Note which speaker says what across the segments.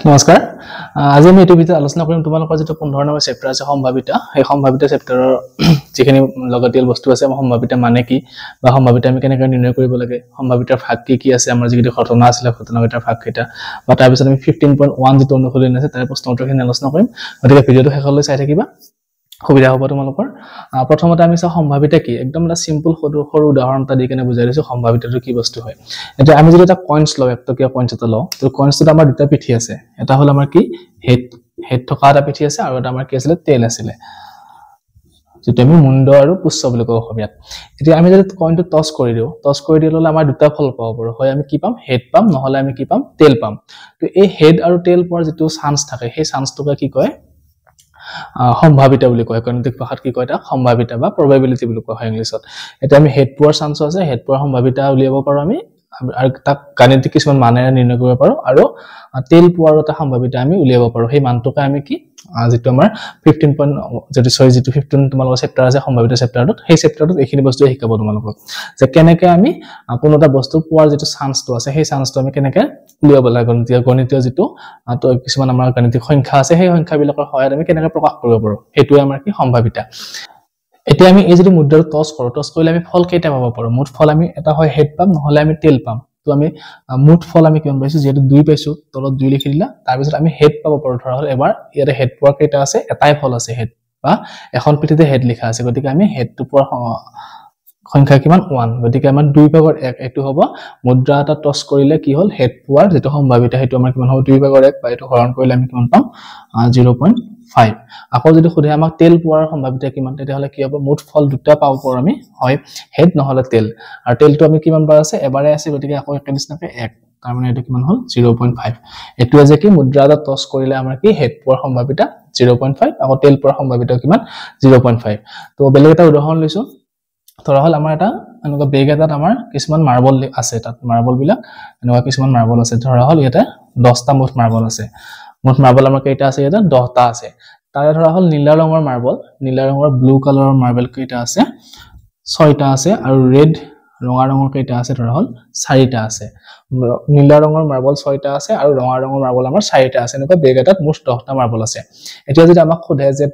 Speaker 1: নমস্কাৰ আজি আমি এটো ভিতৰত আলোচনা কৰিম তোমালোকৰ যেটো 15 নম্বৰ চেপ্টাৰ আছে সম্ভাৱিতা এই সম্ভাৱিতা চেপ্টাৰৰ যিখিনি লগতিয়াল বস্তু আছে সম্ভাৱিতা মানে কি বা সম্ভাৱিতা আমি কেনেকৈ নিৰ্ণয় কৰিব লাগে সম্ভাৱিতাৰ ভাগ কি আছে আমাৰ যিটো ঘটনা আছিল ঘটনাৰ ভাগ কেইটা বা তাৰ পিছত আমি 15.1 যেটো অনুসৰণ আছে তাৰ প্ৰশ্ন উত্তৰখিনি আলোচনা কৰিম গতিকে ভিডিওটো শেষলৈ চাই থাকিবা সুবিধা হ'ব তোমালোকৰ প্ৰথমতে আমি চাও সম্ভাৱিতা কি একদম এটা সিম্পল সৰু উদাহৰণ এটা দি কেনে বুজাই দিছো সম্ভাৱিতাটো কি বস্তু হয় এটা আমি যদি এটা কইনছ লও একটকীয়া কইনছ এটা লও তো কইনছটোত আমাৰ দুটা পিঠি আছে এটা হল আমাৰ কি হেড থকা এটা পিঠি আছে আৰু এটা আমাৰ কি আছিল টেইল আছিল যেটো আমি মুণ্ড আৰু পুচ্ছ বুলি কওঁ অসমীয়াত এতিয়া আমি যদি কইনটো টছ কৰি দিলে আমাৰ দুটা ফল পাব পাৰো হয় আমি কি পাম হেড পাম নহলে আমি কি পাম টেইল পাম তো এই হেড আৰু টেইল পোৱাৰ যেটো চান্স থাকে সেই চান্সটোকে কি কয় সম্ভাৱিতা বুলি কয় গণিতিক ভাষাত কি কয় এটা সম্ভাৱিতা বা প্ৰবাবিলিটি বুলি কোৱা হয় ইংলিছত এটা আমি হেড পোৱাৰ চান্স আছে হেড পোৱাৰ সম্ভাৱিতা উলিয়াব পাৰো আমি আৰু তাক গাণিতিক কিছুমান মানেৰে নিৰ্ণয় কৰিব পাৰো আৰু টেইল পোৱাৰ এটা সম্ভাৱিতা আমি উলিয়াব পাৰো সেই মানটোকে আমি কি যেটো আমাৰ 15 তোমালোকৰ চেপ্টাৰ আছে সম্ভাৱিতা চেপ্টাৰটোত সেই চেপ্টাৰটোত এইখিনি বস্তু শিকাব তোমালোকক যে কেনেকৈ আমি কোনো এটা বস্তু পোৱাৰ যেটো চান্সটো আছে সেই চান্সটো আমি কেনেকৈ উলিয়াব লাগে গণিতীয় যেটো কিছুমান আমাৰ গাণিতিক সংখ্যা আছে সেই সংখ্যাবিলাকৰ সহায়ত আমি কেনেকৈ প্ৰকাশ কৰিব পাৰো হেতুৱে আমাৰ কি সম্ভাৱিতা এতিয়া আমি এই যদি মুদ্ৰাটো টছ কৰিলে আমি ফল কেইটা পাব পাৰো মুঠ ফল আমি এটা হয় হেড পাম নহলে আমি টেইল পাম তো আমি মুঠ ফল আমি কিমান পাইছো যেটো 2 পাইছো তলত 2 লিখি দিলা তাৰ পিছত আমি হেড পাব পাৰো ধৰা হল এবাৰ ইয়াতে হেড পোৱাৰ কেইটা আছে এটাই ফল আছে হেড বা এখন পিঠিতে হেড লিখা আছে গতিকে আমি হেডটো পোৱাৰ সংখ্যা কিমান 1 গতিকে আমাৰ 2 ভাগৰ 1 এটো হ'ব মুদ্ৰা এটা টছ কৰিলে কি হল হেড পোৱাৰ যেটো সম্ভাৱিতা হেতু আমাৰ কিমান হ'ব 2 ভাগৰ 1 বা এটো হৰণ কৰিলে আমি কিমান পাম 0.5 আকৌ যদি খুদে আমাক টেইল পোৱাৰ সম্ভাৱিতা কিমান তেতিয়া হলে কি হ'ব মুঠ ফল দুটা পাব পাৰো আমি হয় হেড নহলে টেইল আৰু টেইলটো আমি কিমান বাৰ আছে এবাৰে আছে গতিকে আকৌ একেনিছনাকৈ 1 তাৰ মানে এটো কিমান হল 0.5 এটো যে কি মুদ্ৰা এটা টছ কৰিলে আমাৰ কি হেড পোৱাৰ সম্ভাৱিতা 0.5 আকৌ টেইল পোৱাৰ সম্ভাৱিতা কিমান 0.5 তো বেলেগ এটা উদাহৰণ লৈছো ধৰা হল আমাৰ এটা এনেকুৱা বেগ এটাত আমাৰ কিছুমান মাৰ্বল আছে তাত মাৰ্বল বিলাক এনেকুৱা কিছুমান মাৰ্বল আছে ধৰা হল ইয়াতে 10টা মুঠ মাৰ্বল আছে মুঠ মাৰ্বল আমাৰ কেইটা আছে ইয়াতে 10টা আছে তাৰে ধৰা হল নীলা ৰঙৰ মাৰ্বল নীলা ৰঙৰ ব্লু কালাৰৰ মাৰ্বল কেইটা আছে 6টা আছে আৰু ৰেড ৰঙা ৰঙৰ কেইটা আছে ধৰা হল 4টা আছে নীলা ৰঙৰ মাৰ্বল 6টা আছে আৰু ৰঙা ৰঙৰ মাৰ্বল আমাৰ 4টা আছে এনেকুৱা বেগ এটাত মুঠ 10টা মাৰ্বল আছে এতিয়া যদি আমাক সোধে যে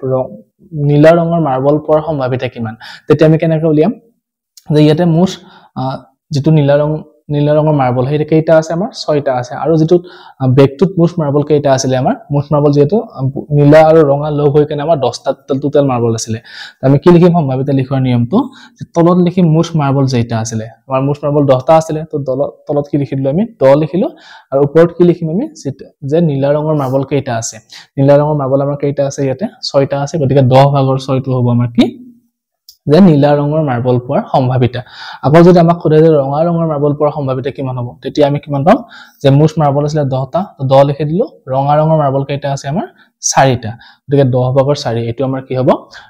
Speaker 1: নীলা ৰঙৰ মাৰ্বল পোৱাৰ সম্ভাৱিতা কিমান তেতিয়া আমি কেনেকৈ উলিয়াম যে ইয়াতে মুঠ যেটো নীলা ৰঙৰ মাৰ্বল হেই কেইটা আছে আমাৰ 6টা আছে আৰু যেটো বেগটোত মুঠ মাৰ্বল কেইটা আছিল আমাৰ মুঠ মাৰ্বল যেটো নীলা আৰু ৰঙা লগ হৈ কেনে আমাৰ 10টা টোটাল মাৰ্বল আছিল আমি কি লিখিম সম্ভাৱিতা লিখোৱাৰ নিয়মটো তলত লিখিম মুঠ মাৰ্বল যেটা আছিল আমাৰ মুঠ মাৰ্বল 10টা আছিল তো তলত কি লিখিলো আমি 10 লিখিলো আৰু ওপৰত কি লিখিম আমি যে নীলা ৰঙৰ মাৰ্বল কেইটা আছে নীলা ৰঙৰ মাৰ্বল আমাৰ কেইটা আছে ইয়াতে 6টা আছে গতিকে 10 ভাগৰ 6 টো হ'ব আমাৰ কি যে নীলা ৰঙৰ মাৰ্বল পোৱাৰ সম্ভাৱিতা আকৌ যদি আমাক খুদে যে ৰঙা ৰঙৰ মাৰ্বল পোৱাৰ সম্ভাৱিতা কিমান হ'ব তেতিয়া আমি কিমান পাম যে মুঠ মাৰ্বল আছিল 10টা তো 10 লিখি দিলো ৰঙা ৰঙৰ মাৰ্বল কেইটা আছে আমাৰ 4টা গতিকে 10 ভাগৰ 4 এটো আমাৰ কি হ'ব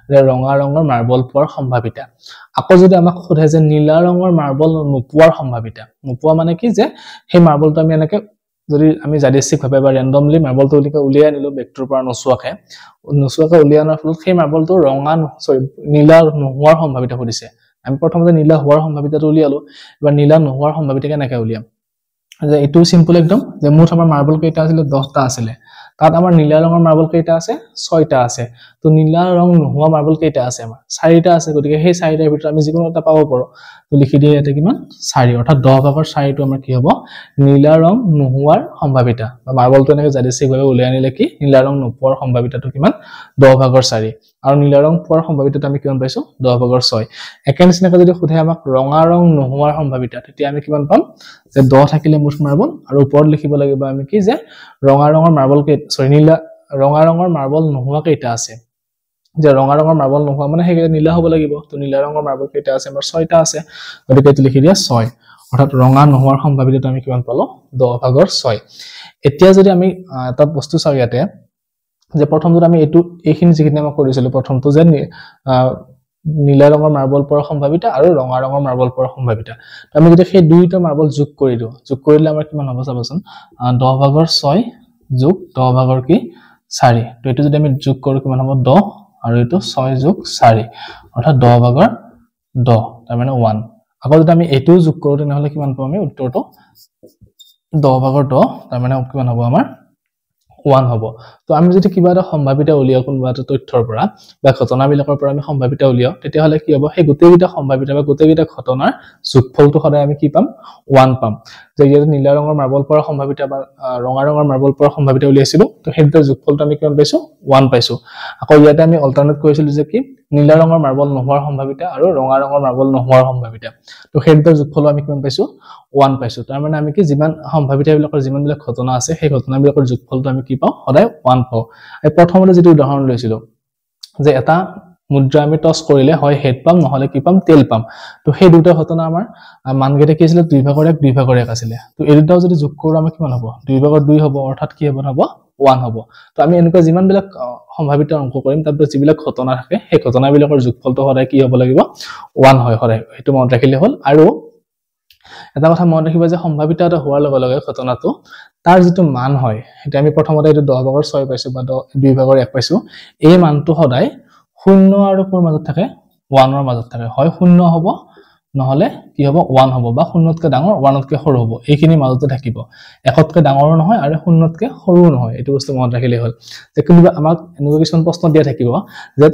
Speaker 1: যে ৰঙা ৰঙৰ মাৰ্বল পোৱাৰ সম্ভাৱিতা আকৌ যদি আমাক খুদে যে নীলা ৰঙৰ মাৰ্বল নোপোৱাৰ সম্ভাৱিতা নোপোৱা মানে কি যে সেই মাৰ্বলটো আমি এনেকে যদি আমি যাদৃচ্ছিক ভাবে বা ৰেন্ডমলি মাৰ্বলটো উলিয়াই নিলো বেগটোৰ পৰা নচুৱাকে উলিয়ানোৰ ফলত সেই মাৰ্বলটো নীলা নোহোৱাৰ সম্ভাৱিতা কৰিছে আমি প্ৰথমতে নীলা হোৱাৰ সম্ভাৱিতাটো উলিয়ালো এবাৰ নীলা নোহোৱাৰ সম্ভাৱিতা কেনেকৈ উলিয়াম যে এটো সিম্পল একদম যে মুঠ আমাৰ মাৰ্বল কেইটা আছিল 10টা আছিল তাত আমাৰ নীলা ৰঙৰ মাৰ্বল কেইটা আছে 6টা আছে তো নীলা ৰং নোহোৱা মাৰ্বল কেইটা আছে আমাৰ 4টা আছে গতিকে সেই 4টাৰ ভিতৰত আমি যিকোনো এটা পাব পাৰো তো লিখি দিয়ে এটা কিমান 4 অৰ্থাৎ 10 ভাগৰ 4 টো আমাৰ কি হ'ব নীলা ৰং নোহোৱাৰ সম্ভাৱিতা বা মাৰ্বলটো এনেকৈ যাদৃচ্ছিকভাৱে উলিয়াই আনিলে কি নীলা ৰং নোপোৱাৰ সম্ভাৱিতাটো কিমান 10 ভাগৰ 4 আৰু নীলা ৰং পোৱাৰ সম্ভাৱিতাটো আমি কিমান পাইছো 10 ভাগৰ 6 একেনিছনাকৈ যদি খুধে আমাক ৰঙা ৰং নোহোৱাৰ সম্ভাৱিতা তেতিয়া আমি কিমান পাম যে 10 থাকিলে মুঠ মাৰ্বল আৰু ওপৰত লিখিব লাগিব আমি কি যে ৰঙা ৰঙৰ মাৰ্বল ৰঙা ৰঙৰ মাৰ্বল নোহোৱা কেইটা আছে যে ৰঙা ৰঙৰ মাৰ্বল নোহোৱা মানে হেই নীলা হ'ব লাগিব তো নীলা ৰঙৰ মাৰ্বল কেইটা আছে আমাৰ 6টা আছে গতিকে এটো লিখি দিয়া 6 অৰ্থাৎ ৰঙা নোহোৱাৰ সম্ভাৱিতাটো আমি কিমান পালো 10 ভাগৰ 6 এতিয়া যদি আমি এটা বস্তু চাও ইয়াতে যে প্ৰথমটো আমি এইখিনি যিখিনি আমি কৰিছিলো প্ৰথমটো যে নীলা ৰঙৰ মাৰ্বল পোৱাৰ সম্ভাৱিতা আৰু ৰঙা ৰঙৰ মাৰ্বল পোৱাৰ সম্ভাৱিতা আমি যদি সেই দুইটা মাৰ্বল যোগ কৰি দিও যোগ কৰিলে আমাৰ কিমান হ'ব চাবচোন 10 ভাগৰ 6 যোগ 10 ভাগৰ কি 4 তো এটো যদি আমি যোগ কৰো কিমান হ'ব 10 আৰু এটো 6 যোগ 4 অৰ্থাৎ 10 ভাগৰ 10 তাৰ মানে 1 আকৌ যদি আমি এটো যোগ কৰো তেনেহলে কিমান পাম আমি উত্তৰটো 10 ভাগৰ 10 তাৰ মানে কিমান হ'ব আমাৰ 1 হ'ব তো আমি যদি কিবা এটা সম্ভাৱিতা উলিয়াও কোনোবা এটা তথ্যৰ পৰা বা ঘটনাবিলাকৰ পৰা আমি সম্ভাৱিতা উলিয়াও তেতিয়া হলে কি হ'ব সেই গোটেইটা সম্ভাৱিতা বা গোটেইটা ঘটনাৰ যোগফলটো সদায় আমি কি পাম 1 পাম যে ইয়াতে নীলা ৰঙৰ মাৰ্বল পৰা সম্ভাৱিতা বা ৰঙা ৰঙৰ মাৰ্বল পৰা সম্ভাৱিতা উলিয়াইছিলো তো সেইটোৰ যোগফলটো আমি কিমান পাইছো 1 পাইছো আকৌ ইয়াতে আমি অল্টাৰনেট কৰিছিলো যে কি নীলা ৰঙৰ মাৰ্বল নোহোৱাৰ সম্ভাৱিতা আৰু ৰঙা ৰঙৰ মাৰ্বল নোহোৱাৰ সম্ভাৱিতা তো সেইটোৰ যোগফল আমি কিমান পাইছো 1 পাইছো তাৰ মানে আমি কি যিমান সম্ভাৱিতাবিলাকৰ যিমানবিলাক ঘটনা আছে সেই ঘটনাবিলাকৰ যোগফলটো আমি কি পাওঁ সদায় 1 পাওঁ এই প্ৰথমতে যেটো উদাহৰণ লৈছিলো যে এটা মুদ্ৰা আমি টস কৰিলে হয় হেড পাম নহলে কি পাম টেল পাম তো সেই দুটা ঘটনা আমাৰ মানগেটা কি আছিল 2 ভাগৰ 1 2 ভাগৰ 1 আছিল তো এই দুটাও যদি যোগ কৰো আমি কিমান হ'ব 2 ভাগৰ 2 হ'ব অৰ্থাৎ কি হ'ব 1 হ'ব তো আমি এনেকুৱা যিমানবিলাক সম্ভাৱিত অংক কৰিম তাৰ পৰা যিবিলাক ঘটনা থাকে সেই ঘটনাবিলাকৰ যোগফলটো সদায় কি হ'ব লাগিব 1 হয় সদায় সেইটো মনত ৰাখিলে হ'ল আৰু এটা কথা মনত ৰাখিবা যে সম্ভাৱিত এটা হোৱাৰ লগে লগে ঘটনাটো তাৰ যেটো মান হয় এটা আমি প্ৰথমতে এটো 10 ভাগৰ 6 পাইছো বা 2 ভাগৰ 1 পাইছো এই মানটো সদায় 0 আৰু কোৰ মাজত থাকে 1 ৰ মাজত থাকে হয় 0 হ'ব নহলে কি হ'ব 1 হ'ব বা 0 তকৈ ডাঙৰ 1 তকৈ সৰু হ'ব এইখিনি মাজতে থাকিব 1 তকৈ ডাঙৰ নহয় আৰু 0 তকৈ সৰু নহয় এটো বস্তু মনত ৰাখিলে হ'ল যে কিবা আমাক এনেকুৱা কিছুমান প্ৰশ্ন দিয়া থাকিব যে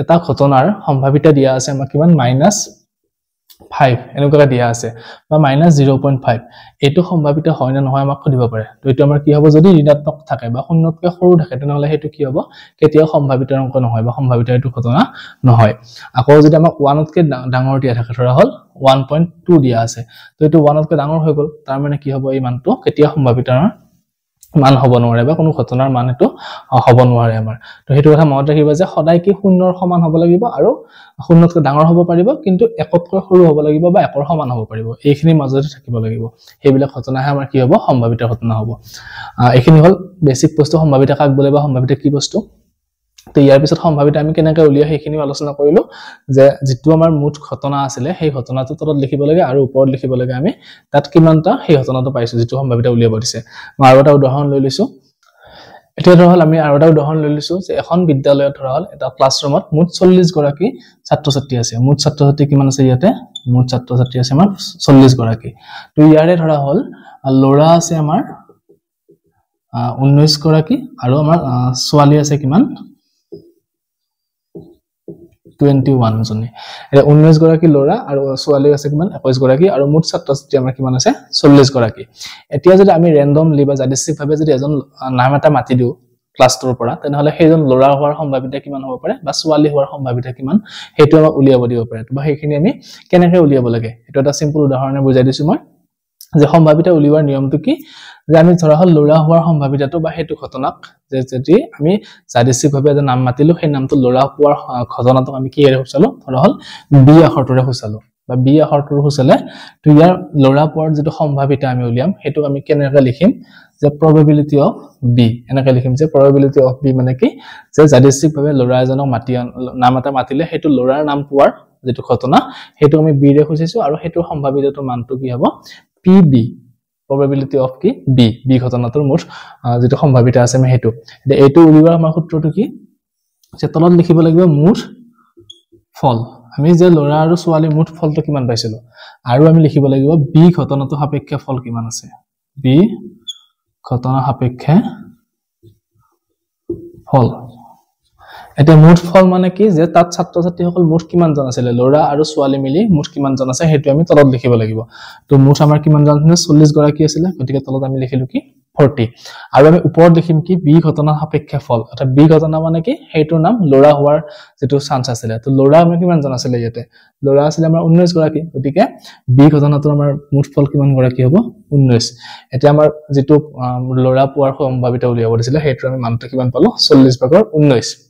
Speaker 1: এটা ঘটনাৰ সম্ভাৱিতা দিয়া আছে আমাক কিমান -5 এনেকুৱা দিয়া আছে বা -0.5 এটো সম্ভাৱিত হয় না নহয় আমাক খুদিব পাৰে তো এটো আমাৰ কি হ'ব যদি ঋণাত্মক থাকে বা 0 তকৈ সৰু থাকে তেনেহলে হেতু কি হ'ব কেতিয়াও সম্ভাৱিত অংক নহয় বা সম্ভাৱিত এটো ঘটনা নহয় আকৌ যদি আমাক 1 তকৈ ডাঙৰ দিয়া থাকে ধৰা হল 1.2 দিয়া আছে তো এটো 1 তকৈ ডাঙৰ হৈ গল তাৰ মানে কি হ'ব এই মানটো কেতিয়া সম্ভাৱিতৰ মান হ'ব নোৱাৰে বা কোনো ঘটনাৰ মান এটো হ'ব নোৱাৰে আমাৰ তো হেতু কথা মনত ৰাখিবা যে সদায় কি 0 ৰ সমান হ'ব লাগিব আৰু 0 তকৈ ডাঙৰ হ'ব পাৰিব কিন্তু 1 তকৈ সৰু হ'ব লাগিব বা 1 ৰ সমান হ'ব পাৰিব এইখিনি মাজতে থাকিব লাগিব সেইবিলাক ঘটনাহে আমাৰ কি হ'ব সম্ভাৱিত ঘটনা হ'ব এইখিনি হল বেসিক বস্তু সম্ভাৱিত কাক বোলে বা সম্ভাৱিত কি বস্তু তো ইয়াৰ পিছত সম্ভাৱিত আমি কেনেকৈ উলিয়া সেইখিনি আলোচনা কৰিলো যে যেটো আমাৰ মুঠ ঘটনা আছিল সেই ঘটনাটো তলত লিখিব লাগে আৰু ওপৰত লিখিব লাগে আমি তাত কিমানটা সেই ঘটনাটো পাইছো যেটো সম্ভাৱিত উলিয়াব দিছে মই আৰু এটা উদাহৰণ লৈ লৈছো এতিয়া ধৰা হল আমি আৰু এটা উদাহৰণ লৈ লৈছো যে এখন বিদ্যালয়ত ধৰা হল এটা ক্লাছৰুমত মুঠ 40 গৰাকী ছাত্ৰ-ছাত্ৰী আছে মুঠ ছাত্ৰ-ছাত্ৰী কিমান আছে ইয়াতে মুঠ ছাত্ৰ-ছাত্ৰী আছে আমাৰ 40 গৰাকী তো ইয়াৰে ধৰা হল লৰা আছে আমাৰ 19 গৰাকী আৰু আমাৰ ছোৱালী আছে কিমান 21 জনী এ 19 গৰাকী লৰা আৰু ছোৱালী আছে কিমান 21 গৰাকী আৰু মুঠ ছাত্ৰ-ছাত্ৰী আমাৰ কিমান আছে 40 গৰাকী এতিয়া যদি আমি ৰেন্ডমলি বা যাদৃচ্ছিক ভাৱে যদি এজন নাম এটা মাতি দিও ক্লাছটোৰ পৰা তেনেহলে সেইজন লৰা হোৱাৰ সম্ভাৱিতা কিমান হ'ব পাৰে বা ছোৱালী হোৱাৰ সম্ভাৱিতা কিমান হেতু আমাক উলিয়াব দিব পাৰে বা সেইখিনি আমি কেনেকৈ উলিয়াব লাগে এটো এটা সিম্পল উদাহৰণে বুজাই দিছো মই যে সম্ভাৱিতা উলিওৱাৰ নিয়মটো কি যে আমি ধৰা হল লৰা হোৱাৰ সম্ভাৱিতাটো বা হেতু ঘটনাক যে যদি আমি যাদৃচ্ছিকভাৱে এটা নাম মাতিলো সেই নামটো লৰা হোৱাৰ ঘটনাটো আমি কি এৰে husaলো ধৰা হল বি আখৰটোৰে husaলো বা বি আখৰটোৰ husaলে তো ইয়াৰ লৰা পোৱাৰ যেটো সম্ভাৱিতা আমি উলিয়াম হেতু আমি কেনেকৈ লিখিম যে probability of b এনেকৈ লিখিম যে probability of b মানে কি যে যাদৃচ্ছিকভাৱে লৰা এজনক নাম এটা মাতিলে হেতু লৰাৰ নাম পোৱাৰ যেটো ঘটনা হেতু আমি বি ৰে খুজিছো আৰু হেতু সম্ভাৱিতাটোৰ মানটো কি হ'ব pb probability of কি b ঘটনাটোৰ মুঠ যেটো সম্ভাৱিতা আছে আমি হেতু এটো উলিওৱাৰ আমাৰ সূত্ৰটো কি যে তলত লিখিব লাগিব মুঠ ফল আমি যে লৰা আৰু ছোৱালী মুঠ ফলটো কিমান পাইছিলো আৰু আমি লিখিব লাগিব b ঘটনাটো সাপেক্ষে ফল কিমান আছে b ঘটনা সাপেক্ষে ফল এটা মুঠ ফল মানে কি যে তাত ছাত্ৰ-ছাত্ৰী সকল মুঠ কিমান জন আছিল লৰা আৰু ছোৱালী মিলি মুঠ কিমান জন আছে হেতু আমি তলত লিখিব লাগিব তো মুঠ আমাৰ কিমান জন আছিল 40 গৰাকী আছিল গতিকে তলত আমি লিখিলো কি 40 আৰু আমি ওপৰত লিখিম কি বি ঘটনা সাপেক্ষে ফল অৰ্থাৎ বি ঘটনা মানে কি হেতুৰ নাম লৰা হোৱাৰ যেটো চান্স আছিল তো লৰা আমি কিমান জন আছিল ইয়াতে লৰা আছিল আমাৰ 19 গৰাকী গতিকে বি ঘটনাটোৰ আমাৰ মুঠ ফল কিমান গৰাকী হ'ব 19 এতিয়া আমাৰ যেটো লৰা পোৱাৰ সম্ভাৱিতা উলিয়াব দিছিল হেতুৰ আমি মানটো কিমান পালো 40 ভাগৰ 19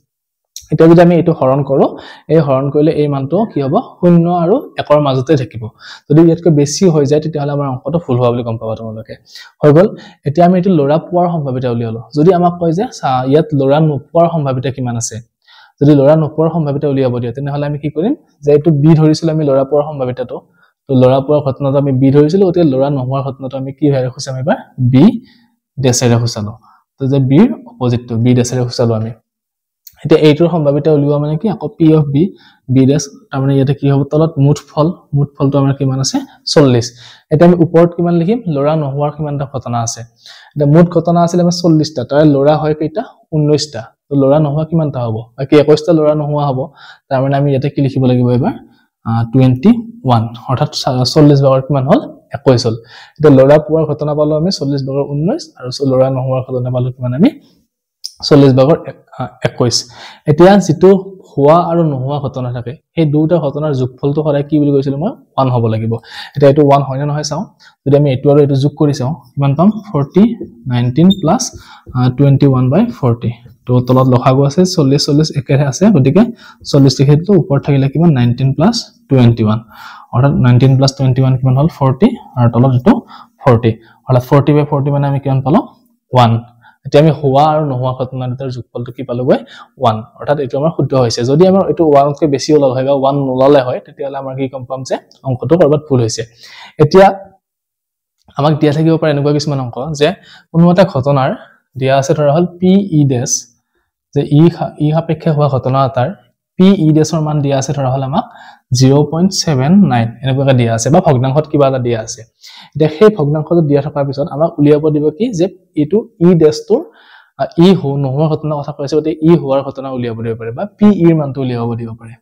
Speaker 1: এতিয়া যদি আমি এটো হৰণ কৰো এই হৰণ কৰিলে এই মানটো কি হ'ব 0 আৰু 1 ৰ মাজতে থাকিব যদি ইয়াতকৈ বেছি হৈ যায় তেতিয়াহলে আমাৰ অংকটো ফুল হোৱা বুলি গম পাবা তোমালোকে হৈ গল এতিয়া আমি এটো লৰা পোৱাৰ সম্ভাৱিতা উলিয়ালো যদি আমাক কয় যে ইয়াত লৰা নোপোৱাৰ সম্ভাৱিতা কিমান আছে যদি লৰা নোপোৱাৰ সম্ভাৱিতা উলিয়াব দিয়ে তেনেহলে আমি কি কৰিম যে এটো বি ধৰিছিল আমি লৰা পোৱাৰ সম্ভাৱিতাটো তো লৰা পোৱাৰ ঘটনাটো আমি বি ধৰিছিল অতি লৰা নোহোৱাৰ ঘটনাটো আমি কি হেৰে খুচাম এবাৰ বি ডেছেৰে খুচালো তো যে বি অপজিটটো বি ডেছেৰে খুচালো আমি এতিয়া এইটোৰ সম্ভাৱিতা উলিওৱা মানে কি আকৌ p of b b dash তাৰ মানে ইয়াতে কি হ'ব তলত মুঠ ফলটো আমাৰ কিমান আছে 40 এটা আমি ওপৰত কিমান লিখিম লৰা নহোৱাৰ কিমানটা ঘটনা আছে এটা মুঠ ঘটনা আছিল আমাৰ 40টা তাৰ লৰা হয় কেইটা 19টা তো লৰা নহোৱা কিমানটা হ'ব বাকি 21টা লৰা নহোৱা হ'ব তাৰ মানে আমি ইয়াতে কি লিখিব লাগিব এবাৰ 21 অৰ্থাৎ 40 ভাগৰ কিমান হ'ল 21 হ'ল এটা লৰা পোৱাৰ ঘটনা পালো আমি 40 ভাগৰ 19 আৰু লৰা নহোৱাৰ ঘটনা পালো কিমান আমি 40 ভাগৰ 21 এতিয়া যেটো হোৱা আৰু নোহোৱা ঘটনা থাকে এই দুটা ঘটনাৰ যোগফলটো সদায় কি বুলি কৈছিল মই 1 হ'ব লাগিব এটা এটো 1 হয় না নহয় চাও যদি আমি এটো আৰু এটো যোগ কৰি চাও কিমান পাম 40 19 plus 21/40 তো তলত লখাগু আছে 40 একে আছে গতিকে 40 লিখিটো ওপৰ থাকিলে কিমান 19 plus 21 অৰ্থাৎ 19 plus 21 কিমান হ'ল 40 আৰু তলত এটো 40 অৰ্থাৎ 40/40 মানে আমি কিমান পালো 1 এতিয়া আমি হোৱা আৰু নোহোৱা ঘটনাৰ দুটাৰ যোগফলটো কি পালোগৈ 1 অৰ্থাৎ এটো আমাৰ শুদ্ধ হৈছে যদি আমাৰ এটো 1 তকৈ বেছি ওলাল হয় বা 1 নোলালে হয় তেতিয়ালে আমাৰ কি কম পাম যে অংকটো কৰবাত ভুল হৈছে এতিয়া আমাক দিয়া থাকিব পাৰে এনেকুৱা কিছুমান অংক যে কোনো এটা ঘটনাৰ দিয়া আছে ধৰা হল p e dash যে ই সাপেক্ষে হোৱা ঘটনা এটাৰ p e dash ৰ মান দিয়া আছে ধৰা হল আমাক 0.79 এনেকুৱা দিয়া আছে বা ভগ্নাংশত কিবা এটা দিয়া আছে এতিয়া সেই ভগ্নাংশটো দিয়া থকাৰ পিছত আমাক উলিয়াব দিব কি যে এটো ই ডেছটোৰ ই নোহোৱা ঘটনা কথা কৈছে গতে ই হোৱাৰ ঘটনা উলিয়াব দিব পাৰে বা পি ই ৰ মানটো উলিয়াব দিব পাৰে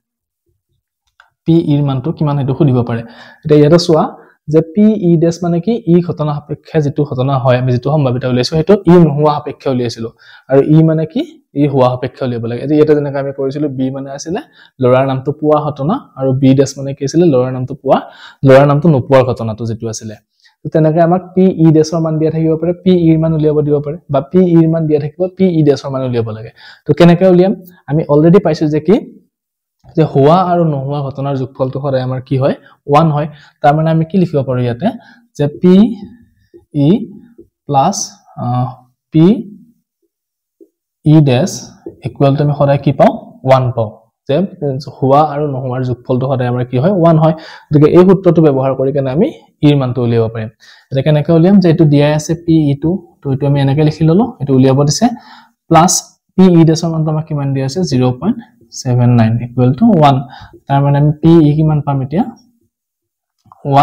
Speaker 1: পি ই ৰ মানটো কিমান হেতু খুদিব পাৰে এটা ইয়াতে চোৱা যে পি ই ডেছ মানে কি ই ঘটনা সাপেক্ষে যেটো ঘটনা হয় আমি যেটো সম্ভাৱিত উলিয়াইছো হেতু ই নোহোৱা সাপেক্ষে উলিয়াইছিলো আৰু ই মানে কি ই হোৱা সাপেক্ষে উলিয়াব লাগে এটা ইয়াতে যেনেকৈ আমি কৰিছিলো বি মানে আছিল লৰাৰ নামটো পোৱা ঘটনা আৰু বি ডেছ মানে কি আছিল লৰাৰ নামটো নোপোৱাৰ ঘটনাটো যেটো আছিল তো তেনেকৈ আমাক পি ই ডেছৰ মান দিয়া থাকিব পাৰে পি ই ৰ মান উলিয়াব দিব পাৰে বা পি ই ৰ মান দিয়া থাকিব পি ই ডেছৰ মান উলিয়াব লাগে তো কেনেকৈ উলিয়াম আমি অলৰেডি পাইছো যে কি যে হোৱা আৰু নোহোৱা ঘটনাৰ যোগফলটো সদায় আমাৰ কি হয় 1 হয় তাৰ মানে আমি কি লিখিব পাৰো ইয়াতে যে P E plus P E dash equal to আমি সদায় কি পাও 1 পাও যে হোৱা আৰু নোহোৱাৰ যোগফলটো সদায় আমাৰ কি হয় 1 হয় গতিকে এই সূত্ৰটো ব্যৱহাৰ কৰি কেনে আমি ই ৰ মানটো উলিয়াব পাৰিম এটা কেনেকৈ উলিয়াম যে এটো দিয়া আছে পি ই টু তো এটো আমি এনেকৈ লিখি ললো এটো উলিয়াব দিছে প্লাস পি ই ডেছৰ মানটো আমাক কিমান দিয়া আছে 0.79 equal to 1 তাৰ মানে আমি p ই কিমান পাম এতিয়া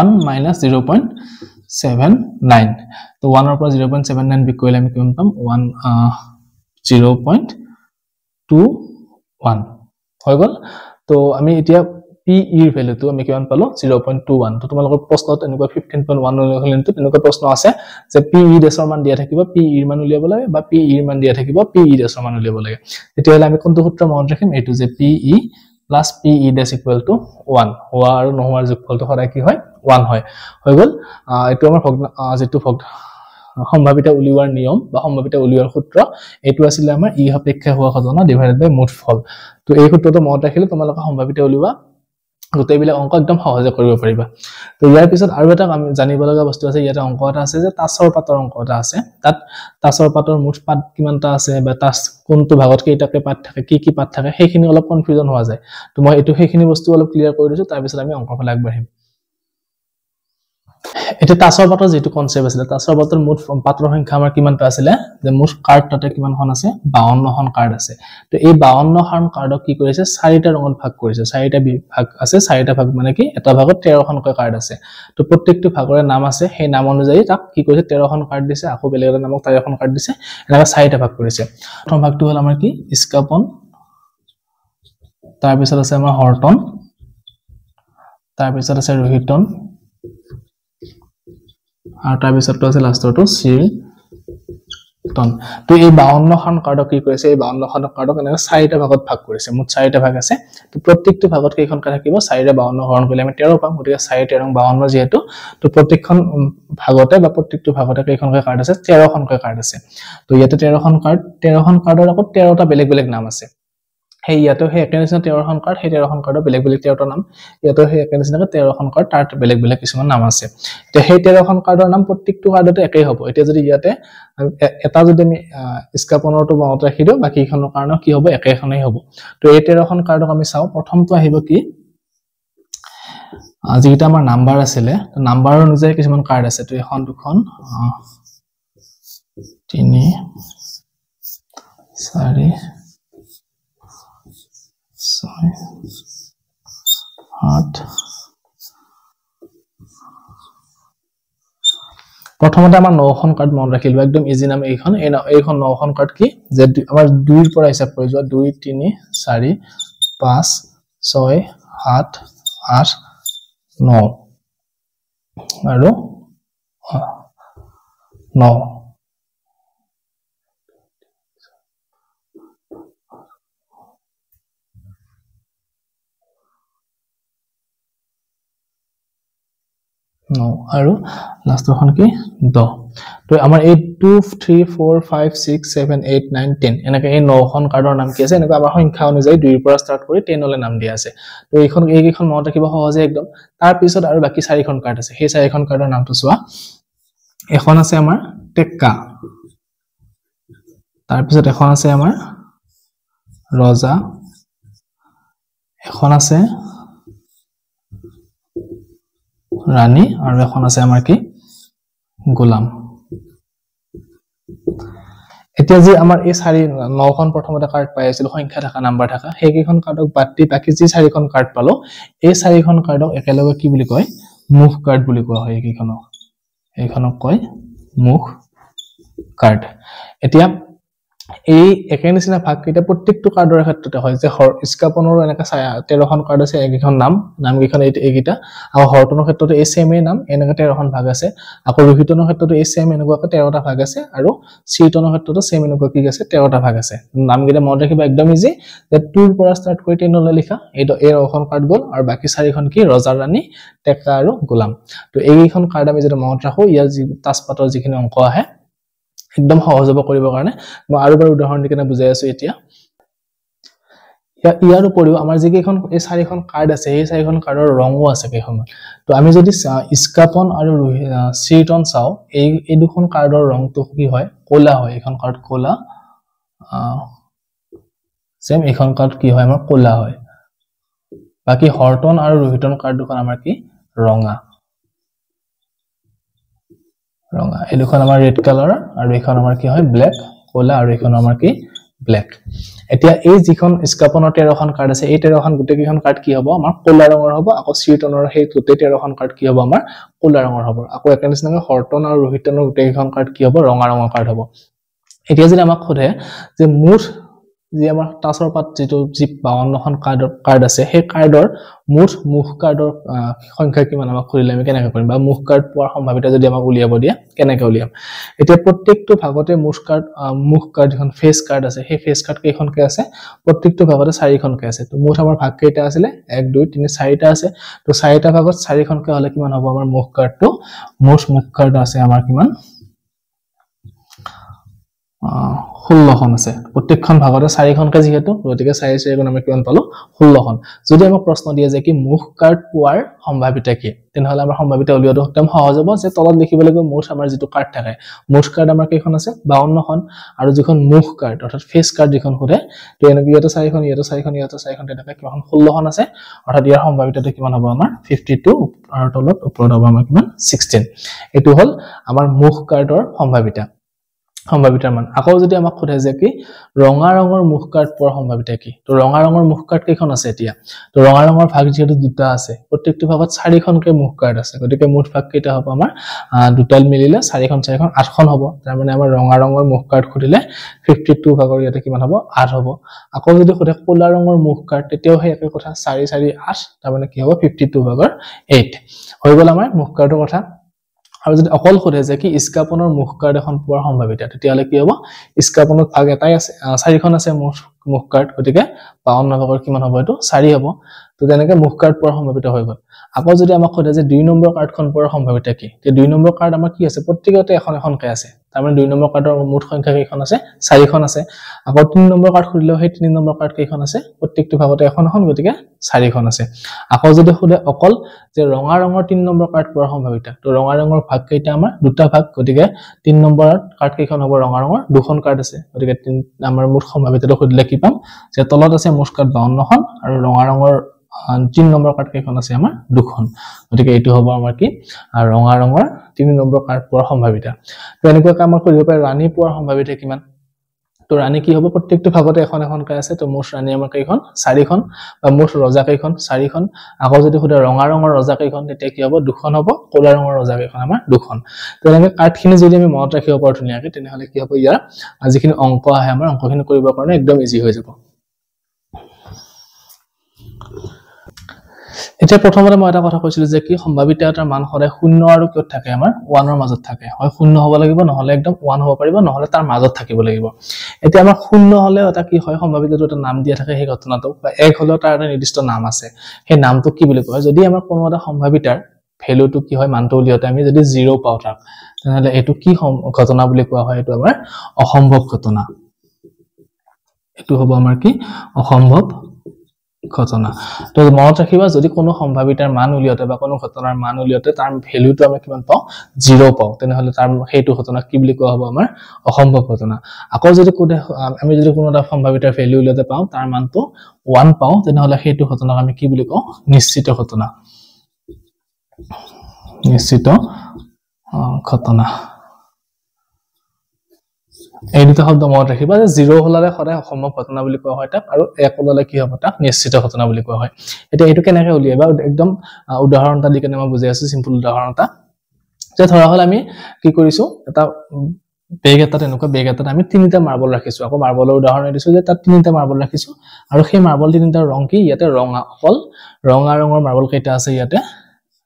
Speaker 1: 1 minus 0.79 তো 1 ৰ পৰা 0.79 বিক কৰিলে আমি কিমান পাম 0.21 হৈ গল তো আমি এতিয়া p ই ৰ ভ্যালুটো আমি কিমান পালো 0.21 তো তোমালোকৰ প্ৰশ্নত এনেকুৱা 15.1 হলেনটো তেনেকুৱা প্ৰশ্ন আছে যে p ই ডেছৰ মান দিয়া থাকিব p ই ৰ মান উলিয়াব লাগে বা p ই ৰ মান দিয়া থাকিব p ই ডেছৰ মান উলিয়াব লাগে তেতিয়ালে আমি কোনটো সূত্ৰ মনত ৰাখিম এটো যে p E plus p E dash equal to 1 হোৱা আৰু নোহোৱাৰ যোগফলটো সদায় কি হয় 1 হয় হৈ গল এটো আমাৰ যেটো সম্ভাৱিতা উলিওৱাৰ নিয়ম বা সম্ভাৱিতা উলিওৱাৰ সূত্ৰ এটো আছিল আমাৰ ই সাপেক্ষে হোৱা ঘটনা ডিভাইডেড বাই মুঠ ফল তো এই সূত্ৰটো মনত ৰাখিলে তোমালোকে সম্ভাৱিতা উলিওৱা গোটেইবিলাক অংক একদম সহজে কৰিব পাৰিবা তো ইয়াৰ পিছত আৰু এটা আমি জানিব লগা বস্তু আছে ইয়াতে অংক এটা আছে যে তাছৰ পাতৰ অংক এটা আছে তাত তাছৰ পাতৰ মুঠ পাত কিমানটা আছে বা তাছ কোনটো ভাগত কেইটাকে পাত থাকে কি পাত থাকে সেইখিনি অলপ কনফিউজন হোৱা যায় তো মই এটো সেইখিনি বস্তু অলপ ক্লিয়াৰ কৰি দিছো তাৰ পিছত আমি অংকৰ ফালে আগবাঢ়িম এটা তাছৰ পাতৰ যেটো কনসেপ্ট আছিল তাছৰ পাতৰ মুঠ পাতৰ সংখ্যা আমাৰ কিমানটা আছিল যে মুঠ কাৰ্ড তাতে কিমানখন আছে 52খন কাৰ্ড আছে তো এই 52খন কাৰ্ডক কি কৰিছে চাৰিটা ৰঙত ভাগ কৰিছে চাৰিটা ভাগ আছে চাৰিটা ভাগ মানে কি এটা ভাগত 13খনকৈ কাৰ্ড আছে তো প্ৰত্যেকটো ভাগৰে নাম আছে সেই নাম অনুযায়ী তাক কি কৰিছে 13খন কাৰ্ড দিছে আকৌ বেলেগ এটা নামক 13খন কাৰ্ড দিছে এনেকৈ চাৰিটা ভাগ কৰিছে প্ৰথম ভাগটো হল আমাৰ কি ইস্কাপন তাৰ পিছত আছে আমাৰ হৰ্টন তাৰ পিছত আছে ৰোহিতন আৰু তাৰ পিছতটো আছে লাষ্টৰটো চিৰটন তো এই 52খন কাৰ্ডক কি কৰিছে এই 52খন কাৰ্ডক এনেকৈ চাৰিটা ভাগত ভাগ কৰিছে মুঠ চাৰিটা ভাগ আছে তো প্ৰত্যেকটো ভাগত কেইখন কাৰ্ড থাকিব 4 হৰণ কৰিলে আমি 13 পাম গতিকে 4 13 52 যেহেতু তো প্ৰত্যেকখন ভাগতে বা প্ৰত্যেকটো ভাগতে কেইখনকৈ কাৰ্ড আছে 13খনকৈ কাৰ্ড আছে তো ইয়াতে 13খন কাৰ্ডৰ আকৌ 13টা বেলেগ বেলেগ নাম আছে সেই ইয়াতে সেই একে নিচিনা 13খন কাৰ্ড সেই 13খন কাৰ্ডৰ বেলেগ বেলেগ 13টা নাম ইয়াতে সেই একে নিচিনা 13খন কাৰ্ড তাৰ বেলেগ বেলেগ কিছুমান নাম আছে তে সেই 13খন কাৰ্ডৰ নাম প্ৰত্যেকটো কাৰ্ডতে একেই হ'ব এতিয়া যদি ইয়াতে এটা যদি আমি স্কাপনৰটো মনত ৰাখি দিও বাকিখনৰ কাৰণে কি হ'ব একেখনেই হ'ব তো এই 13খন কাৰ্ডক আমি চাও প্ৰথমটো আহিব কি আজিটা আমাৰ নাম্বাৰ আছিলে তো নাম্বাৰ অনুযায়ী কিছুমান কাৰ্ড আছে তো এখন দুখন 3 4 8 প্ৰথমতে আমাৰ 9খন কাৰ্ড মন ৰাখিলো একদম ইজি নাম এইখন 9খন কাৰ্ড কি যে আমাৰ 2 ৰ পৰা হিচাপ কৰি যোৱা 2 3 4 5 6 7 8 9 আৰু 9 আৰু লাষ্টৰখন কি 10 তো আমাৰ 8 2 3 4 5 6 7 8 9 10 এনেকৈ এই 9খন কাৰ্ডৰ নাম কি আছে এনেকৈ আমাৰ সংখ্যা অনুযায়ী 2 ৰ পৰা ষ্টাৰ্ট কৰি 10 লৈ নাম দিয়া আছে তো এইকেইখন মনত ৰাখিব সহজে একদম তাৰ পিছত আৰু বাকি 4খন কাৰ্ড আছে সেই 4খন কাৰ্ডৰ নামটো চোৱা এখন আছে আমাৰ টেক্কা তাৰ পিছত এখন আছে আমাৰ ৰজা এখন আছে ৰানী আৰু এখন আছে আমাৰ কি গোলাম এতিয়া যে আমাৰ এই 9খন প্ৰথমতে কাৰ্ড পাই আছিল সংখ্যা থকা নাম্বাৰ থকা সেইকেইখন কাৰ্ডক বাতি বাকি যে 4খন কাৰ্ড পালো এই 4খন কাৰ্ডক একেলগে কি বুলি কয় মুখ কাৰ্ড বুলি কোৱা হয় এইখনক কয় মুখ কাৰ্ড এতিয়া এই একে নিচিনা ভাগ কেইটা প্ৰত্যেকটো কাৰ্ডৰ ক্ষেত্ৰতে হয় যে স্কাপনৰ এনেকা 13খন কাৰ্ড আছে একইখন নামকেইখন এইকেইটা আৰু হৰটনৰ ক্ষেত্ৰতে এই সেমে নাম এনেকা 13খন ভাগ আছে আকৌ ৰোহিতনৰ ক্ষেত্ৰতে এই সেম এনেকুৱাকৈ 13টা ভাগ আছে আৰু শ্ৰীতনৰ ক্ষেত্ৰতে সেম এনেকুৱা কি আছে 13টা ভাগ আছে নামকেইটা মনত ৰাখিবা একদম ইজি যে 2 ৰ পৰা ষ্টাৰ্ট কৰি 10 লৈ লিখা এই 9খন কাৰ্ড গল আৰু বাকি 4খন কি ৰজা ৰানী টেক্কা আৰু গোলাম তো এইকেইখন কাৰ্ড আমি যদি মনত ৰাখো ইয়াৰ যি তাজপাতৰ যিখিনি অংক আহে একদম সহজ হ'ব কৰিব কাৰণে মই আৰু বাৰ উদাহৰণ দিকেনে বুজাই আছো এতিয়া ইয়াৰ উপৰিও আমাৰ যি কেইখন এই 4খন কাৰ্ড আছে এই 4খন কাৰ্ডৰ ৰঙো আছে কেইখন তো আমি যদি স্কাপন আৰু শ্ৰীতন চাও এই দুখন কাৰ্ডৰ ৰংটো কি হয় কোলা হয় এখন কাৰ্ড কোলা সেম এখন কাৰ্ড কি হয় আমাৰ কোলা হয় বাকি হৰটন আৰু ৰোহিতন কাৰ্ড দুখন আমাৰ কি ৰঙা এই দুখন আমাৰ ৰেড কালাৰ আৰু এইখন আমাৰ কি হয় ব্ল্যাক কোলা আৰু এইখন আমাৰ কি ব্ল্যাক এতিয়া এই যিখন স্কাপনৰ 13খন কাৰ্ড আছে এই 13খন গুটে কিখন কাৰ্ড কি হ'ব আমাৰ কোলা ৰঙৰ হ'ব আকৌ শ্ৰীতনৰ সেই গুটে 13খন কাৰ্ড কি হ'ব আমাৰ কোলা ৰঙৰ হ'ব আকৌ একে নিচিনাকৈ হৰটন আৰু ৰোহিতনৰ গুটে কিখন কাৰ্ড কি হ'ব ৰঙা ৰঙৰ কাৰ্ড হ'ব এতিয়া যদি আমাক সোধে যে মুঠ যে আমাৰ তাছৰ পাত যেটো জি 52খন কাৰ্ড আছে সেই কাৰ্ডৰ মুঠ কাৰ্ডৰ সংখ্যা কিমান আমাক খুলিলে আমি কেনেকৈ কৰিম বা মুঠ কাৰ্ড পোৱাৰ সম্ভাৱনা যদি আমাক উলিয়াব দিয়া কেনেকৈ উলিয়াম এতিয়া প্ৰত্যেকটো ভাগতে মুঠ কাৰ্ড এখন ফেস কাৰ্ড আছে সেই ফেস কাৰ্ড কেইখনকে আছে প্ৰত্যেকটো ভাগতে 4খনকে আছে তো মুঠ আমাৰ ভাগ কেইটা আছিল 1 2 3 4টা আছে তো 4টা ভাগত 4খনকে হলে কিমান হ'ব আমাৰ মুঠ কাৰ্ডটো মুঠ কাৰ্ড আছে আমাৰ কিমান 16খন আছে প্ৰত্যেকখন ভাগতে 4খনকে যেহেতু গতিকে 4 গুণ আমি কিমান পালো 16খন যদি আমাক প্ৰশ্ন দিয়ে যে কি মুখ কাৰ্ড পোৱাৰ সম্ভাৱিতা কি তেনহলে আমাৰ সম্ভাৱিতা উলিয়াটো একদম সহজ হ'ব যে তলত লিখিব লাগিব মুঠ আমাৰ যেটো কাৰ্ড থাকে মুঠ কাৰ্ড আমাৰ কেইখন আছে 52খন আৰু যিখন মুখ কাৰ্ড অৰ্থাৎ ফেস কাৰ্ড যিখন খুৰে তো এনেকৈ ইয়াতে 4খন ইয়াতে 4খন ইয়াতে 4খন তেনেকৈ কিমান 16খন আছে অৰ্থাৎ ইয়াৰ সম্ভাৱিতাটো কিমান হ'ব আমাৰ 52 আৰু তলত ওপৰত হ'ব আমাৰ কিমান 16 এটো হল আমাৰ মুখ কাৰ্ডৰ সম্ভাৱিতা মান আকৌ যদি আমাক খুধে যে কি ৰঙা ৰঙৰ মুখ কাৰ্ড পোৱাৰ সম্ভাৱিতা কি তো ৰঙা ৰঙৰ মুখ কাৰ্ড কেইখন আছে এতিয়া তো ৰঙা ৰঙৰ ভাগ যেটো দুটা আছে প্ৰত্যেকটো ভাগত 4খনকে মুখ কাৰ্ড আছে গতিকে মুঠ ভাগ কেইটা হ'ব আমাৰ দুটাল মিলিলে 4খন 8খন হ'ব তাৰ মানে আমাৰ ৰঙা ৰঙৰ মুখ কাৰ্ড খুদিলে 52 ভাগৰ ইয়াতে কিমান হ'ব 8 হ'ব আকৌ যদি খুধে কোলা ৰঙৰ মুখ কাৰ্ড তেতিয়াও সেই একে কথা 4 4 8 তাৰ মানে কি হ'ব 52 ভাগৰ 8 হৈ গল আমাৰ মুখ কাৰ্ডৰ কথা আৰু যদি অকল খুদে যে কি স্কাপনৰ মুখ কাৰ্ড এখন পোৱাৰ সম্ভাৱিতা তেতিয়ালে কি হ'ব স্কাপনৰ ভাগ এটাই আছে 4খন আছে মুখ কাৰ্ড গতিকে 52 ভাগৰ কিমান হ'ব এটো 4 হ'ব তো তেনেকৈ মুখ কাৰ্ড পোৱাৰ সম্ভাৱিতা হৈ গল আকৌ যদি আমাক খুদে যে 2 নম্বৰ কাৰ্ডখন পোৱাৰ সম্ভাৱিতা কি তে 2 নম্বৰ কাৰ্ড আমাৰ কি আছে প্ৰত্যেকতে এখনকৈ আছে তাৰ মানে 2 নম্বৰ কাৰ্ডৰ মুঠ সংখ্যা কেইখন আছে 4খন আছে আকৌ 3 নম্বৰ কাৰ্ড খুলিলেও সেই 3 নম্বৰ কাৰ্ড কেইখন আছে প্ৰত্যেকটো ভাগতে এখন গতিকে 4খন আছে আকৌ যদি খুদে অকল যে ৰঙা ৰঙৰ 3 নম্বৰ কাৰ্ড পোৱাৰ সম্ভাৱিতা তো ৰঙা ৰঙৰ ভাগ কেইটা আমাৰ দুটা ভাগ গতিকে 3 নম্বৰ কাৰ্ড কেইখন হ'ব ৰঙা ৰঙৰ দুখন কাৰ্ড আছে গতিকে আমাৰ মুঠ সম্ভাৱিতাটো খুদিলে কি পাম যে তলত আছে মুঠ কাৰ্ড 52খন আৰু ৰঙা ৰঙৰ 3 নম্বৰ কাৰ্ড কেইখন আছে আমাৰ দুখন গতিকে এটো হ'ব আমাৰ কি ৰঙা ৰঙৰ 3 নম্বৰ কাৰ্ড পোৱাৰ সম্ভাৱিতা তো এনেকুৱা কাম কৰিব পাৰে ৰানী পোৱাৰ সম্ভাৱিতা কিমান তো তো ৰাণী কি হ'ব প্ৰত্যেকটো ভাগতে এখন এখনকৈ আছে তো মোষ ৰাণী আমাৰ কেইখন 4খন বা মোষ ৰজা কেইখন 4খন আকৌ যদি খুদা ৰঙা ৰঙৰ ৰজা কেইখন তেতিয়া কি হ'ব দুখন হ'ব ক'লা ৰঙৰ ৰজা কেইখন আমাৰ দুখন তো আমি কাৰ্ডখিনি যদি আমি মনত ৰাখিব পাৰো ধুনীয়াকৈ তেনেহলে কি হ'ব ইয়াৰ যিখিনি অংক আহে আমাৰ অংকখিনি কৰিব কাৰণে একদম ইজি হৈ যাব এতিয়া প্ৰথমতে মই এটা কথা কৈছিলো যে কি সম্ভাৱিতাৰ মান সদায় 0 আৰু কিয় থাকে আমাৰ 1 ৰ মাজত থাকে হয় 0 হ'ব লাগিব নহলে একদম 1 হ'ব পাৰিব নহলে তাৰ মাজত থাকিব লাগিব এতিয়া আমাৰ 0 হলে এটা কি হয় সম্ভাৱিতাটো এটা নাম দিয়া থাকে সেই ঘটনাটো বা 1 হলেও তাৰ এটা নিৰ্দিষ্ট নাম আছে সেই নামটো কি বুলি কয় যদি আমাৰ কোনো এটা সম্ভাৱিতাৰ ভ্যালুটো কি হয় মানটো উলিয়াওতে আমি যদি 0 পাও তাক তেনেহলে এটো কি ঘটনা বুলি কোৱা হয় এটো আমাৰ অসম্ভৱ ঘটনা এটো হ'ব আমাৰ কি অসম্ভৱ ঘটনা তো মনত ৰাখিবা যদি কোনো সম্ভাৱিতাৰ মান উলিয়াওতে বা কোনো ঘটনাৰ মান উলিয়াওতে তাৰ ভ্যালুটো আমি কিমান পাও 0 পাও তেনেহলে তাৰ হেতু ঘটনা কি বুলি কোৱা হ'ব আমাৰ অসম্ভৱ ঘটনা আকৌ যদি আমি যদি কোনো এটা সম্ভাৱিতাৰ ভ্যালু উলিয়াওতে পাও তাৰ মানটো 1 পাও তেনেহলে হেতু ঘটনাক আমি কি বুলি কও নিশ্চিত ঘটনা নিশ্চিত ঘটনা এই দুটা শব্দ মনত ৰাখিবা যে 0 হলালে সদায় অসম্ভৱ ঘটনা বুলি কোৱা হয় তাক আৰু 1 হলালে কি হ'ব তাক নিশ্চিত ঘটনা বুলি কোৱা হয় এটা এটো কেনেকৈ উলিয়াবা একদম উদাহৰণ এটা দি কেনে মই বুজাই আছো সিম্পল উদাহৰণ এটা যে ধৰা হল আমি কি কৰিছো এটা বেগ এটাত আমি তিনিটা মাৰ্বল ৰাখিছো আকৌ মাৰ্বলৰ উদাহৰণ দিছো যে তাত তিনিটা মাৰ্বল ৰাখিছো আৰু সেই মাৰ্বল তিনিটাৰ ৰং কি ইয়াতে ৰঙা ৰঙৰ মাৰ্বল কেইটা আছে ইয়াতে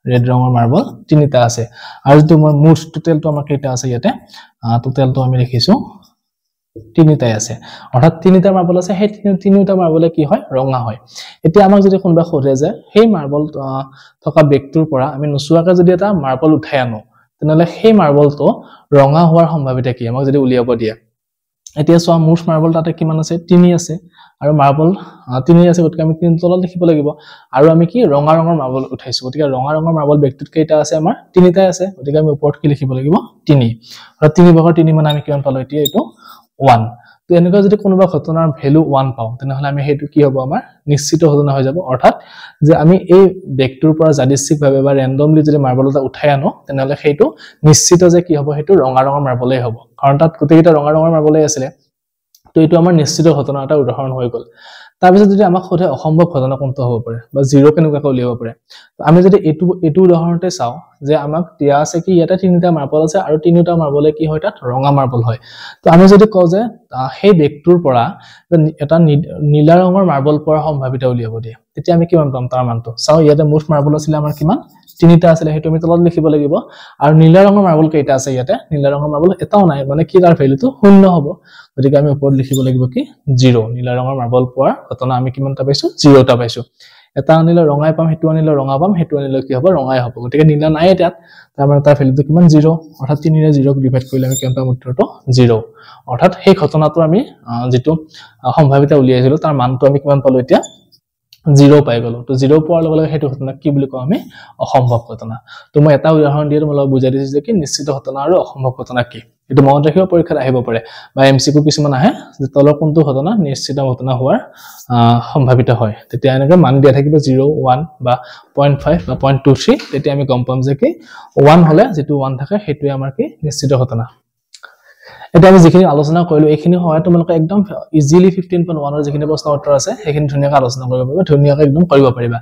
Speaker 1: ৰেড ৰঙৰ মাৰ্বল তিনিটা আছে আৰু যদি মই মুঠ টোটালটো আমাৰ কেইটা আছে ইয়াতে টোটালটো আমি দেখিছো তিনিটাই আছে অৰ্থাৎ তিনিটা মাৰ্বল আছে সেই তিনিটা মাৰ্বলে কি হয় ৰঙা হয় এতিয়া আমাক যদি কোনবা খোজে যে সেই মাৰ্বল থকা বেগটোৰ পৰা আমি নুচুৱাকে যদি এটা মাৰ্বল উঠাই আনো তেনেহলে সেই মাৰ্বলটো ৰঙা হোৱাৰ সম্ভাৱিতা কি আমাক যদি উলিয়াব দিয়ে এতিয়া চোৱা মুঠ মাৰ্বল তাতে কিমান আছে 3 আছে আৰু মাৰ্বল 3 আছে গতিকে আমি 3 তলত লিখিব লাগিব আৰু আমি কি ৰঙা ৰঙৰ মাৰ্বল উঠাইছো গতিকে ৰঙা ৰঙৰ মাৰ্বল বেগটোত কেইটা আছে আমাৰ তিনিটাই আছে গতিকে আমি ওপৰত কি লিখিব লাগিব 3 আৰু 3 ভাগৰ 3 মানে আমি কিমান পালো এতিয়া এটো 1 তো এনেকৈ যদি কোনোবা ঘটনাৰ ভ্যালু 1 পাও তেনেহলে আমি হেতু কি হ'ব আমাৰ নিশ্চিত ঘটনা হৈ যাব অৰ্থাৎ যে আমি এই বেগটোৰ পৰা যাদৃচ্ছিকভাৱে বা ৰেন্ডমলি যদি মাৰ্বল এটা উঠাই আনো তেনেহলে হেতু নিশ্চিত যে কি হ'ব হেতু ৰঙা ৰঙৰ মাৰ্বলেই হ'ব কাৰণ তাত গোটেইটা ৰঙা ৰঙৰ মাৰ্বলেই আছিল তো এটো আমাৰ নিশ্চিত ঘটনা এটা উদাহৰণ হৈ গল তাৰ পিছত যদি আমাক সোধে অসম্ভৱ ঘটনা কোনটো হ'ব পাৰে বা 0 কেনেকৈ উলিয়াব পাৰে তো আমি যদি এটো উদাহৰণতে চাও যে আমাক দিয়া আছে কি ইয়াতে তিনিটা মাৰ্বল আছে আৰু তিনিটা মাৰ্বলে কি হয় তাত ৰঙা মাৰ্বল হয় তো আমি যদি কও যে সেই বেগটোৰ পৰা এটা নীলা ৰঙৰ মাৰ্বল পোৱাৰ সম্ভাৱিতা উলিয়াব দিয়ে তেতিয়া আমি কিমান পাম তাৰ মানটো চাও ইয়াতে মুঠ মাৰ্বল আছিল আমাৰ কিমান তিনিটা আছিল হেতু আমি তলত লিখিব লাগিব আৰু নীলা ৰঙৰ মাৰ্বল কেইটা আছে ইয়াতে নীলা ৰঙৰ মাৰ্বল এটাও নাই মানে কি তাৰ ভ্যালুটো 0 হ'ব গতিকে আমি ওপৰত লিখিব লাগিব কি 0 নীলা ৰঙৰ মাৰ্বল পোৱাৰ ঘটনা আমি কিমানটা পাইছো 0 টা পাইছো এটা আনিলে ৰঙাই পাম হেতু আনিলে ৰঙা পাম হেতু আনিলে কি হ'ব ৰঙাই হ'ব গতিকে নীলা নাই তাত তাৰ মানে তাৰ ভ্যালুটো কিমান 0 অৰ্থাৎ 3 ৰে 0 ক ডিভাইড কৰিলে আমি কিমান পাম উত্তৰটো 0 অৰ্থাৎ সেই ঘটনাটো আমি যেটো সম্ভাৱিতা উলিয়াইছিলো তাৰ মানটো আমি কিমান পালো এতিয়া 0 পাই গলো তো 0 পোৱাৰ লগে লগে হেতু ঘটনা কি বুলি কও আমি অসম্ভৱ ঘটনা তো মই এটা উদাহৰণ দিয়ে তোমাক বুজাই দিছো যে কি নিশ্চিত ঘটনা আৰু অসম্ভৱ ঘটনা কি এটো মনত ৰাখিব পৰীক্ষাত আহিব পাৰে বা এমসিকিউ কিছুমান আহে যে তলৰ কোনটো ঘটনা নিশ্চিত ঘটনা হোৱাৰ সম্ভাৱিতা হয় তেতিয়া এনেকৈ মান দিয়া থাকিব 0 1 বা 0.5 বা 0.23 তেতিয়া আমি গম পাম যে কি 1 হলে যেটো 1 থাকে হেতুৱে আমাৰ কি নিশ্চিত ঘটনা এটা আমি যিখিনি আলোচনা কৰিলো এইখিনি হয় তোমালোকে একদম ইজিলি 15.1 ৰ যিখিনি প্ৰশ্ন উত্তৰ আছে সেইখিনি ধুনীয়াকৈ আলোচনা কৰিব পাৰিবা ধুনীয়াকৈ একদম কৰিব পাৰিবা